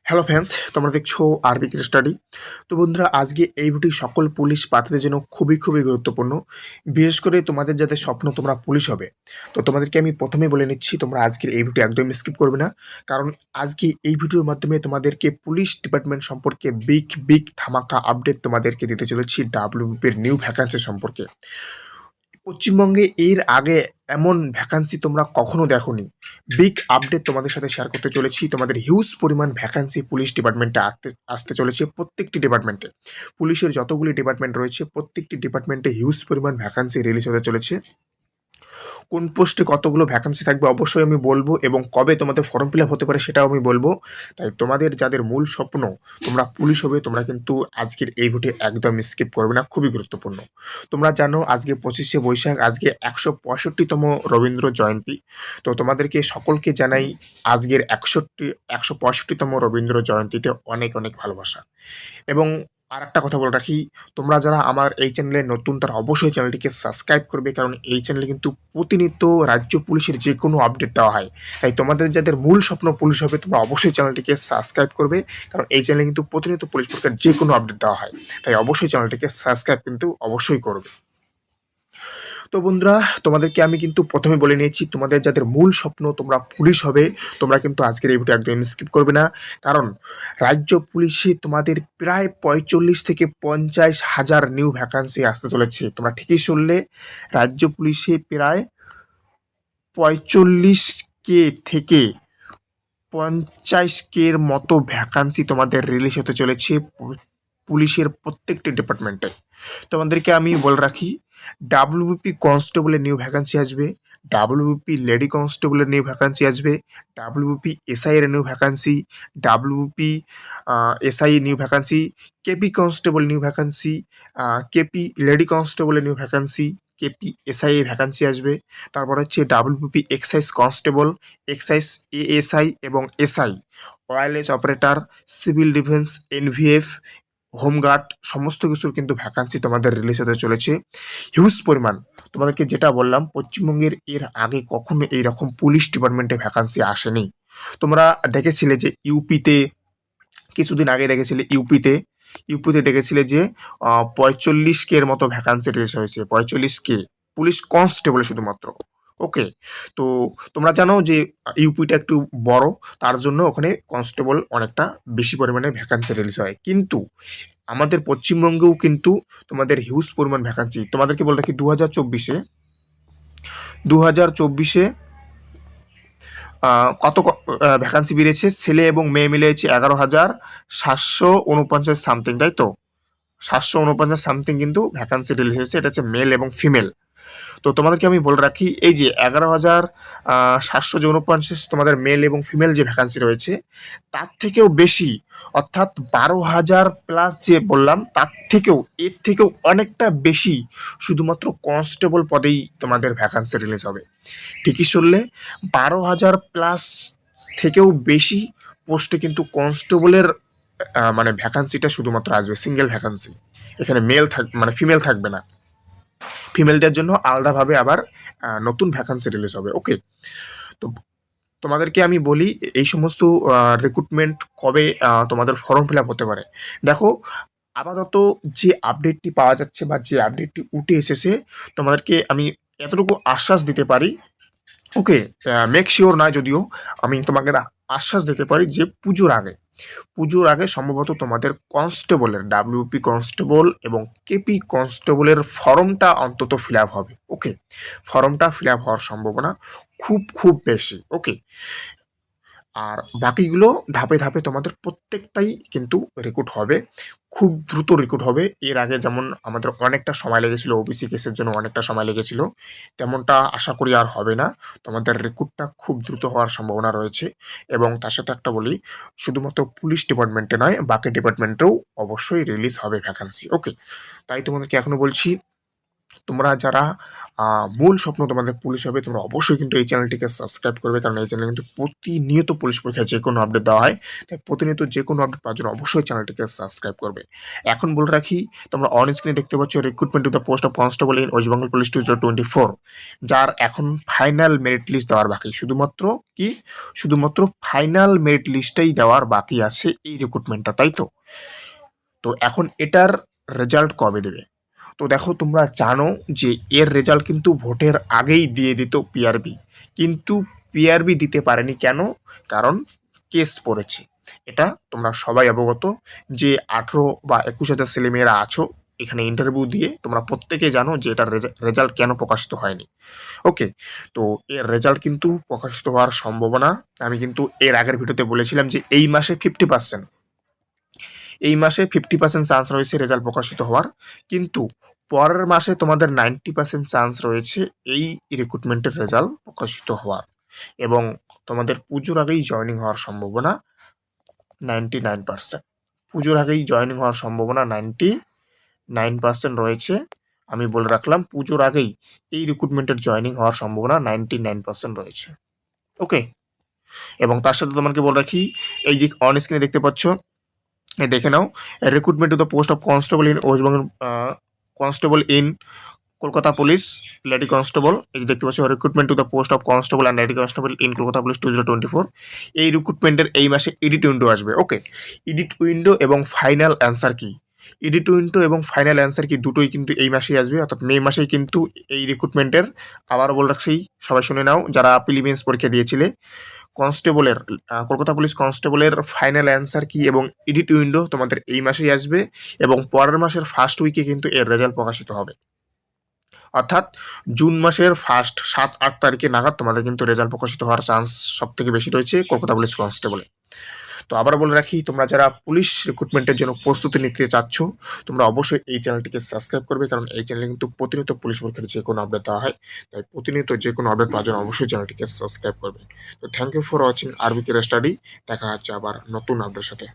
Hello friends, তোমরা দেখছো আরবি স্টাডি। তো বন্ধুরা, আজকে এই ভিডিও সকল পুলিশ প্রার্থীদের জন্য খুবই খুবই গুরুত্বপূর্ণ। বিশেষ করে তোমাদের যাদের স্বপ্ন তোমরা পুলিশ হবে, তো তোমাদেরকে আমি প্রথমেই বলে নিচ্ছি, তোমরা আজকের এই ভিডিও একদম স্কিপ করবে না। কারণ আজকে এই ভিডিওর মাধ্যমে তোমাদেরকে পুলিশ ডিপার্টমেন্ট সম্পর্কে বিগ বিগ ধামাকা আপডেট তোমাদেরকে দিতে চলেছি ডাব্লিউবিপির নিউ ভ্যাকান্সি সম্পর্কে। পশ্চিমবঙ্গে এর আগে এমন ভ্যাকান্সি তোমরা কখনো দেখোনি। বিগ আপডেট তোমাদের সাথে শেয়ার করতে চলেছি। তোমাদের হিউজ পরিমাণ ভ্যাকান্সি পুলিশ ডিপার্টমেন্টে আসতে চলেছে। প্রত্যেকটি ডিপার্টমেন্টে, পুলিশের যতগুলি ডিপার্টমেন্ট রয়েছে প্রত্যেকটি ডিপার্টমেন্টে হিউজ পরিমাণ ভ্যাকান্সি রিলিজ হতে চলেছে। কোন পোস্টে কতগুলো ভ্যাকান্সি থাকবে অবশ্যই আমি বলবো, এবং কবে তোমাদের ফর্ম ফিল আপ হতে পারে সেটাও আমি বলবো। তাই তোমাদের যাদের মূল স্বপ্ন তোমরা পুলিশ হবে, তোমরা কিন্তু আজকের এই ভিডিও একদম স্কিপ করবে না, খুবই গুরুত্বপূর্ণ। তোমরা জানো আজকে 25শে বৈশাখ, আজকে 165তম রবীন্দ্র জয়ন্তী। তো তোমাদেরকে সকলকে জানাই আজকের 165তম রবীন্দ্র জয়ন্তীতে অনেক অনেক ভালোবাসা। এবং আর একটা কথা বলে রাখি, তোমরা যারা আমার এই চ্যানেলে নতুন তারা অবশ্যই চ্যানেলটিকে সাবস্ক্রাইব করবে, কারণ এই চ্যানেলে কিন্তু প্রতিনিয়ত রাজ্য পুলিশের যে কোনো আপডেট দেওয়া হয়। তাই তোমাদের যাদের মূল স্বপ্ন পুলিশ হবে তোমরা অবশ্যই চ্যানেলটিকে সাবস্ক্রাইব করবে, কারণ এই চ্যানেলে কিন্তু প্রতিনিয়ত পুলিশ পরীক্ষার যে কোনো আপডেট দেওয়া হয়। তাই অবশ্যই চ্যানেলটিকে সাবস্ক্রাইব কিন্তু অবশ্যই করবে। তো বন্ধুরা, তোমাদেরকে আমি কিন্তু প্রথমে বলে নিয়েছি, তোমাদের যাদের মূল স্বপ্ন তোমরা পুলিশ হবে তোমরা কিন্তু আজকের এই ভিডিও একদম স্কিপ করবে না। কারণ রাজ্য পুলিশে তোমাদের প্রায় 45 থেকে 50 হাজার নিউ ভ্যাকান্সি আসতে চলেছে। তোমরা ঠিকই শুনলে, রাজ্য পুলিশে প্রায় 45 কে থেকে 50 কে মতো ভ্যাকান্সি তোমাদের রিলিজ হতে চলেছে পুলিশের প্রত্যেকটি ডিপার্টমেন্টে। তোমাদেরকে আমি বলে রাখি, ডাব্লিউবিপি কনস্টেবলের নিউ ভ্যাকান্সি আসবে, ডাব্লিউবিপি লেডি কনস্টেবলের নিউ ভ্যাকান্সি আসবে, ডাব্লিউবিপি এসআই এর new vacancy, WBP SI new vacancy, KP constable new vacancy, KP lady কনস্টেবলের নিউ ভ্যাকান্সি, কেপি এসআই এর ভ্যাকান্সি আসবে। তারপর হচ্ছে WBP excise constable, excise ASI এবং SI, wireless operator, civil defence, NVF, home guard, সমস্ত কিছুর কিন্তু ভ্যাকান্সি তোমাদের রিলিজ হতে চলেছে হিউজ পরিমাণ। তোমাদেরকে যেটা বললাম, পশ্চিমবঙ্গের এর আগে কখনো এইরকম পুলিশ ডিপার্টমেন্টে ভ্যাকান্সি আসেনি। তোমরা দেখেছিলে যে ইউপিতে, কিছুদিন আগে দেখেছিলে ইউপিতে দেখেছিলে যে 45 কে এর মতো ভ্যাকান্সি রিলিজ হয়েছে, 45 কে পুলিশ কনস্টেবল শুধুমাত্র। ওকে, তো তোমরা জানো যে ইউপিটা একটু বড়, তার জন্য ওখানে কনস্টেবল অনেকটা বেশি পরিমাণে ভ্যাকান্সি রিলিজ হয়। কিন্তু আমাদের পশ্চিমবঙ্গেও কিন্তু তোমাদের হিউজ পরিমাণ ভ্যাকান্সি। তোমাদেরকে বলে রাখি, 2024-এ কত ভ্যাকান্সি বেরিয়েছে, ছেলে এবং মেয়ে মিলে হচ্ছে 11,749 সামথিং, তাই তো? 749 সামথিং কিন্তু ভ্যাকান্সি রিলিজ হয়েছে, এটা হচ্ছে মেল এবং ফিমেল। তো তোমাদেরকে আমি বলে রাখি, এই যে 11,749 তোমাদের মেল এবং ফিমেল যে ভ্যাকান্সি রয়েছে, তার থেকেও বেশি, অর্থাৎ 12,000 প্লাস যে বললাম, তার থেকেও এর থেকেও অনেকটা বেশি শুধুমাত্র কনস্টেবল পদেই তোমাদের ভ্যাকান্সি রিলিজ হবে। ঠিকই শুনলে, 12,000 প্লাস থেকেও বেশি পোস্টে কিন্তু কনস্টেবলের মানে ভ্যাকান্সিটা শুধুমাত্র আসবে, সিঙ্গেল ভ্যাকান্সি। এখানে মানে ফিমেল থাকবে না। ফিমেলদের জন্য আলাদাভাবে আবার নতুন ভ্যাকান্সি রিলিজ হবে। ওকে, তো তোমাদেরকে আমি বলি এই সমস্ত রিক্রুটমেন্ট কবে তোমাদের ফর্ম ফিল আপ হতে পারে। দেখো, আপাতত যে আপডেটটি পাওয়া যাচ্ছে বা যে আপডেটটি উঠে এসেছে, তোমাদেরকে আমি এতটুকু আশ্বাস দিতে পারি। ওকে, মেক শিওর নয় যদিও, আমি তোমাকে আশ্বাস দিতে পারি যে পুজোর আগে সম্ভবত তোমাদের কনস্টেবলের, ডাব্লিউপি কনস্টেবল এবং কেপি কনস্টেবলের ফর্মটা অন্তত ফিল আপ হবে। ওকে, ফর্মটা ফিল আপ হওয়ার সম্ভাবনা খুব খুব বেশি। ওকে, আর বাকিগুলো ধাপে ধাপে তোমাদের প্রত্যেকটাই কিন্তু রেকর্ড হবে, খুব দ্রুত রেকর্ড হবে। এর আগে যেমন আমাদের অনেকটা সময় লেগেছিল, ওবিসি কেসের জন্য অনেকটা সময় লেগেছিল, তেমনটা আশা করি আর হবে না। তোমাদের রেকর্ডটা খুব দ্রুত হওয়ার সম্ভাবনা রয়েছে। এবং তার সাথে একটা বলি, শুধুমাত্র পুলিশ ডিপার্টমেন্টে নয়, বাকি ডিপার্টমেন্টেও অবশ্যই রিলিজ হবে ভ্যাকান্সি। ওকে, তাই তোমাদেরকে এখনো বলছি, তোমরা যারা মূল স্বপ্ন তোমাদের পুলিশ হবে, তোমরা অবশ্যই কিন্তু এই চ্যানেলটিকে সাবস্ক্রাইব করবে, কারণ এই চ্যানেলে কিন্তু প্রতিনিয়ত পুলিশ পরীক্ষায় যে কোনো আপডেট দেওয়া হয়। তাই প্রতিনিয়ত যে কোনো আপডেট পাওয়ার জন্য অবশ্যই চ্যানেলটিকে সাবস্ক্রাইব করবে। এখন বলে রাখি, তোমরা অন স্ক্রিনে দেখতে পাচ্ছ recruitment to the post of constable in West Bengal police 2024, যার এখন ফাইনাল মেরিট লিস্ট দেওয়ার বাকি। শুধুমাত্র ফাইনাল মেরিট লিস্টটাই দেওয়ার বাকি আছে এই রিক্রুটমেন্টটা, তাই তো? তো এখন এটার রেজাল্ট কবে দেবে? তো দেখো, তোমরা জানো যে এর রেজাল্ট কিন্তু ভোটের আগেই দিয়ে দিত পিআরবি, কিন্তু পিআরবি দিতে পারেনি কেন? কারণ কেস পড়েছে। এটা তোমরা সবাই অবগত যে 18 বা 21,000 ছেলেমেয়েরা আছো এখানে ইন্টারভিউ দিয়ে, তোমরা প্রত্যেকে জানো যে এটার রেজাল্ট কেন প্রকাশিত হয়নি। ওকে, তো এর রেজাল্ট কিন্তু প্রকাশিত হওয়ার সম্ভাবনা, আমি কিন্তু এর আগের ভিডিওতে বলেছিলাম যে এই মাসে 50% চান্স রয়েছে রেজাল্ট প্রকাশিত হওয়ার, কিন্তু পরের মাসে তোমাদের 90% চান্স রয়েছে এই রিক্রুটমেন্টের রেজাল্ট প্রকাশিত হওয়ার, এবং তোমাদের পুজোর আগেই জয়েনিং হওয়ার সম্ভাবনা 99%। পুজোর আগেই জয়েনিং হওয়ার সম্ভাবনা 99% রয়েছে। আমি বলে রাখলাম, পুজোর আগেই এই রিক্রুটমেন্টের জয়েনিং হওয়ার সম্ভাবনা 99% রয়েছে। ওকে, এবং তার সাথে তোমাকে বলে রাখি, এই যে অন স্ক্রিনে দেখতে পাচ্ছ, দেখে নাও, recruitment to the post of constable in West Bengal, constable in Kolkata police lady constable. এই যে দেখতে পাচ্ছ, recruitment to the post of constable and lady constable in Kolkata police 2024। এই রিক্রুটমেন্টের এই মাসে এডিট উইন্ডো আসবে। ওকে, এডিট উইন্ডো এবং ফাইনাল অ্যান্সার কি, দুটোই কিন্তু এই মাসেই আসবে, অর্থাৎ মে মাসেই কিন্তু এই রিক্রুটমেন্টের, আবার বলে রাখছি সবাই শুনে নাও যারা প্রিলিমিনারি পরীক্ষা দিয়েছিলে, কনস্টেবলের, কলকাতা পুলিশ কনস্টেবলের ফাইনাল অ্যান্সার কি এবং এডিট উইন্ডো তোমাদের এই মাসেই আসবে, এবং পরের মাসের ফার্স্ট উইকে কিন্তু এর রেজাল্ট প্রকাশিত হবে। অর্থাৎ জুন মাসের ফার্স্ট 7-8 তারিখে নাগাদ তোমাদের কিন্তু রেজাল্ট প্রকাশিত হওয়ার চান্স সব থেকে বেশি রয়েছে কলকাতা পুলিশ কনস্টেবলে। তো আবার বলে রাখি, তোমরা যারা পুলিশ রিক্রুটমেন্টের জন্য প্রস্তুতি নিতে চাচ্ছ, তোমরা অবশ্যই এই চ্যানেলটিকে সাবস্ক্রাইব করবে, কারণ এই চ্যানেলে কিন্তু প্রতিনিয়ত পুলিশ পরীক্ষার যে কোনো আপডেট দেওয়া হয়। তাই প্রতিনিয়ত যে কোনো আপডেট পাওয়ার জন্য অবশ্যই চ্যানেলটিকে সাবস্ক্রাইব করবে। তো thank you for watching RBK study. দেখা হচ্ছে আবার নতুন আপডেটের সাথে।